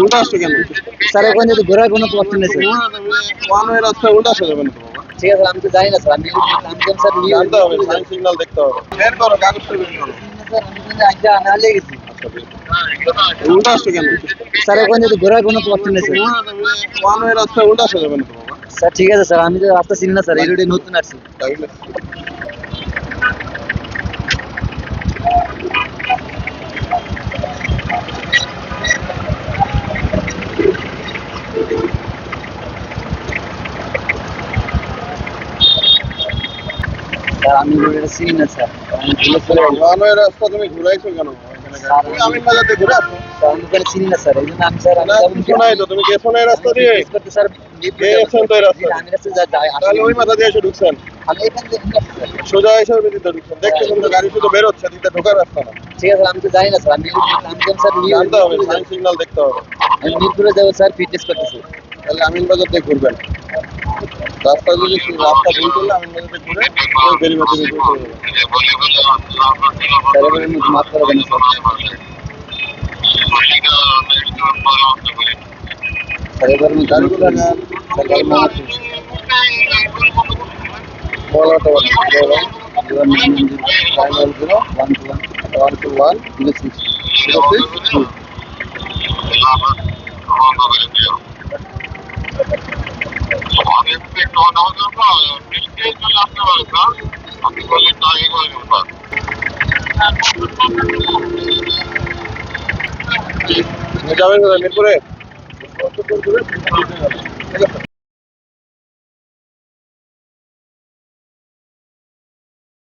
উল্টা আসছো কেন? স্যার ওখানে যদি ঘোরার কোনো অপশন নেই স্যার। ওয়ান ওয়ে রাস্তায় উল্টা আসা যাবে না তো বাবা। ঠিক আছে আমি তো জানি না স্যার, আমি স্যার নিয়ে জানতে হবে, সাইন সিগন্যাল দেখতে হবে। বের করো কাগজটা বের করো। স্যার আমি কিন্তু আগে আনালে গেছি। আচ্ছা বের করো। উল্টা আসছো কেন? স্যার ওখানে যদি ঘোরার কোনো অপশন নেই স্যার। ওয়ান ওয়ে রাস্তায় উল্টা আসা যাবে না তো বাবা। স্যার ঠিক আছে স্যার, আমি তো রাস্তা চিনি না স্যার, এই রোডে নতুন আসছি। তাহলে স্যার আমি রোডে চিনি না স্যার, আমি ভুলে চলে গেছি। ওয়ান ওয়ে রাস্তা তুমি ঘুরাইছো কেন? এখানে তুমি আমিন বাজার দিয়ে ঘুরে আসো। স্যার আমি ওখানে চিনি না স্যার, এই জন্য আমি স্যার না কিছু নাই তো, তুমি গেছো না এই রাস্তা দিয়ে? করতে স্যার গেছেন তো এই রাস্তা দিয়ে। আমি রাস্তা যাই তাহলে ওই মাথা দিয়ে এসে ঢুকছেন, আমি এখান থেকে স্যার। সোজা এসে ওই দিকে ঢুকছেন। দেখছো কিন্তু গাড়ি শুধু বেরোচ্ছে, দিকটা ঢোকার রাস্তা না। ঠিক আছে আমি তো জানি না স্যার, আমি স্যার নিয়ে জানতে হবে, সাইন সিগন্যাল দেখতে হবে। আমি মিরপুরে যাবো স্যার, ফিটনেস করতেছি। তাহলে আমিন বাজার দিয়ে ঘুরবেন। রাস্তা যদি রাস্তা ভুল করলে আমিন বাজার দিয়ে ঘুরে ওই বেরিবাদ দিয়ে ঘুরে চলে যাবেন। স্যার এবারে মাফ করে দেন স্যার। স্যার এবার আমি গাড়ি করে নেন, স্যার গাড়ি মাফ করুন। বলাটা বলেন, বলো। 910 121 06 06? যাবেন কোথায়? মিরপুরে? ঠিক আছে।